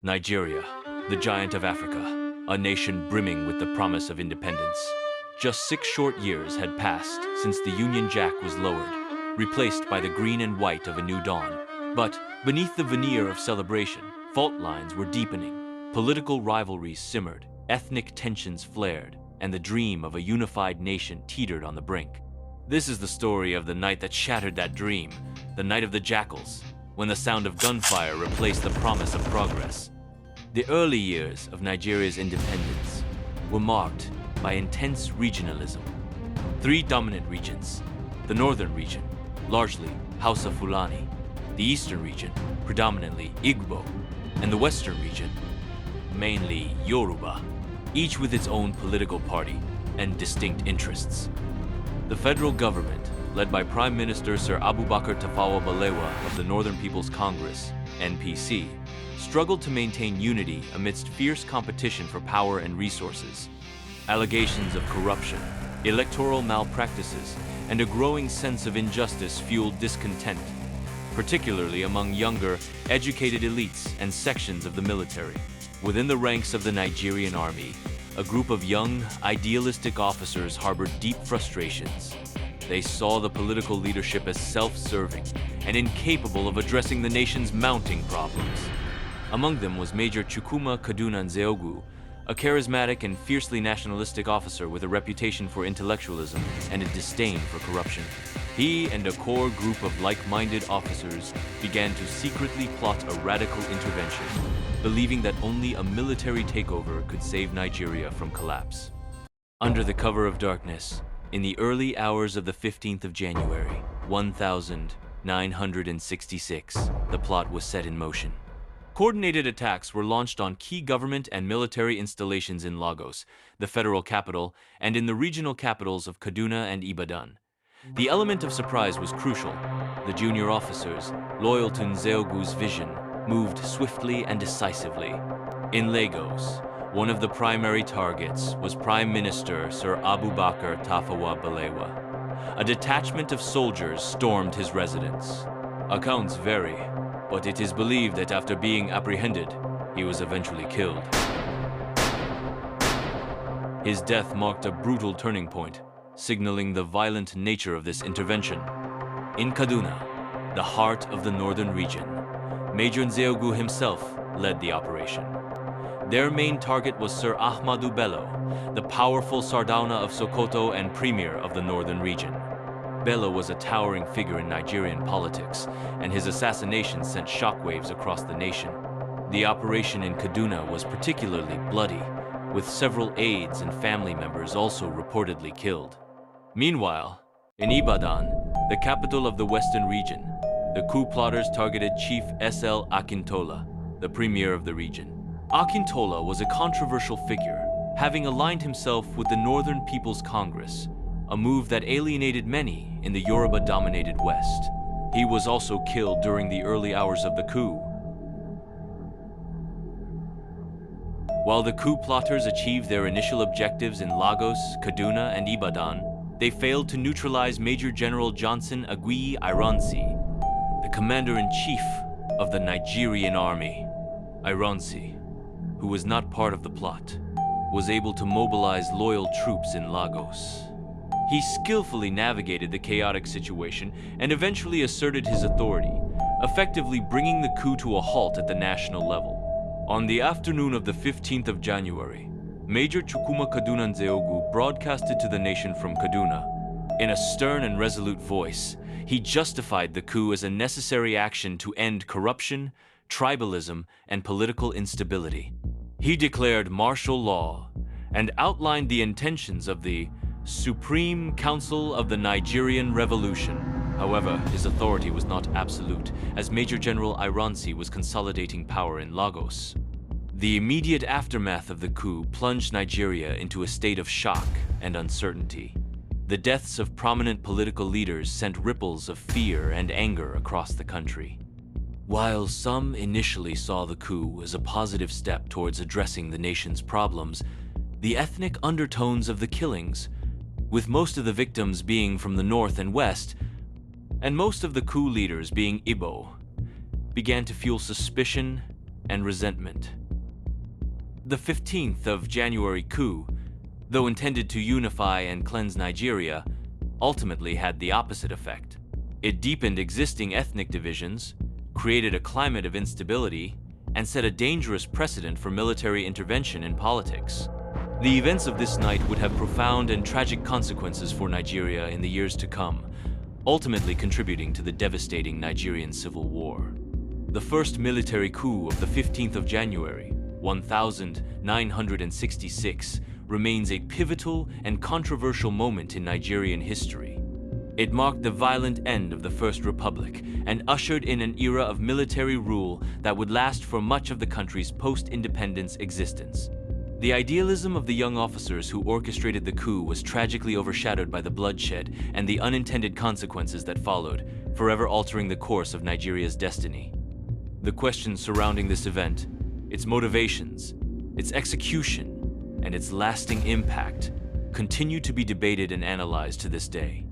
Nigeria, the giant of Africa, a nation brimming with the promise of independence. Just 6 short years had passed since the Union Jack was lowered, replaced by the green and white of a new dawn. But beneath the veneer of celebration, fault lines were deepening, political rivalries simmered, ethnic tensions flared, and the dream of a unified nation teetered on the brink. This is the story of the night that shattered that dream, the night of the jackals, when the sound of gunfire replaced the promise of progress. The early years of Nigeria's independence were marked by intense regionalism. 3 dominant regions: the northern region, largely Hausa Fulani; the eastern region, predominantly Igbo; and the western region, mainly Yoruba, each with its own political party and distinct interests. The federal government, led by Prime Minister Sir Abubakar Tafawa Balewa of the Northern People's Congress, NPC, struggled to maintain unity amidst fierce competition for power and resources. Allegations of corruption, electoral malpractices, and a growing sense of injustice fueled discontent, particularly among younger, educated elites and sections of the military. Within the ranks of the Nigerian army, a group of young, idealistic officers harbored deep frustrations. They saw the political leadership as self-serving and incapable of addressing the nation's mounting problems. Among them was Major Chukwuma Kaduna Nzeogwu, a charismatic and fiercely nationalistic officer with a reputation for intellectualism and a disdain for corruption. He and a core group of like-minded officers began to secretly plot a radical intervention, believing that only a military takeover could save Nigeria from collapse. Under the cover of darkness, in the early hours of the 15th of January, 1966, the plot was set in motion. Coordinated attacks were launched on key government and military installations in Lagos, the federal capital, and in the regional capitals of Kaduna and Ibadan. The element of surprise was crucial. The junior officers, loyal to Nzeogwu's vision, moved swiftly and decisively. In Lagos, one of the primary targets was Prime Minister Sir Abubakar Tafawa Balewa. A detachment of soldiers stormed his residence. Accounts vary, but it is believed that after being apprehended, he was eventually killed. His death marked a brutal turning point, signaling the violent nature of this intervention. In Kaduna, the heart of the northern region, Major Nzeogwu himself led the operation. Their main target was Sir Ahmadu Bello, the powerful Sardauna of Sokoto and premier of the northern region. Bello was a towering figure in Nigerian politics, and his assassination sent shockwaves across the nation. The operation in Kaduna was particularly bloody, with several aides and family members also reportedly killed. Meanwhile, in Ibadan, the capital of the western region, the coup plotters targeted Chief S.L. Akintola, the premier of the region. Akintola was a controversial figure, having aligned himself with the Northern People's Congress, a move that alienated many in the Yoruba-dominated West. He was also killed during the early hours of the coup. While the coup plotters achieved their initial objectives in Lagos, Kaduna, and Ibadan, they failed to neutralize Major General Johnson Aguiyi Ironsi, the commander-in-chief of the Nigerian army. Ironsi, who was not part of the plot, was able to mobilize loyal troops in Lagos. He skillfully navigated the chaotic situation and eventually asserted his authority, effectively bringing the coup to a halt at the national level. On the afternoon of the 15th of January, Major Chukwuma Kaduna Nzeogwu broadcasted to the nation from Kaduna. In a stern and resolute voice, he justified the coup as a necessary action to end corruption, tribalism, and political instability. He declared martial law and outlined the intentions of the Supreme Council of the Nigerian Revolution. However, his authority was not absolute, as Major General Ironsi was consolidating power in Lagos. The immediate aftermath of the coup plunged Nigeria into a state of shock and uncertainty. The deaths of prominent political leaders sent ripples of fear and anger across the country. While some initially saw the coup as a positive step towards addressing the nation's problems, the ethnic undertones of the killings, with most of the victims being from the north and west, and most of the coup leaders being Igbo, began to fuel suspicion and resentment. The 15th of January coup, though intended to unify and cleanse Nigeria, ultimately had the opposite effect. It deepened existing ethnic divisions, created a climate of instability, and set a dangerous precedent for military intervention in politics. The events of this night would have profound and tragic consequences for Nigeria in the years to come, ultimately contributing to the devastating Nigerian Civil War. The first military coup of the 15th of January, 1966, remains a pivotal and controversial moment in Nigerian history. It marked the violent end of the First Republic and ushered in an era of military rule that would last for much of the country's post-independence existence. The idealism of the young officers who orchestrated the coup was tragically overshadowed by the bloodshed and the unintended consequences that followed, forever altering the course of Nigeria's destiny. The questions surrounding this event, its motivations, its execution, and its lasting impact continue to be debated and analyzed to this day.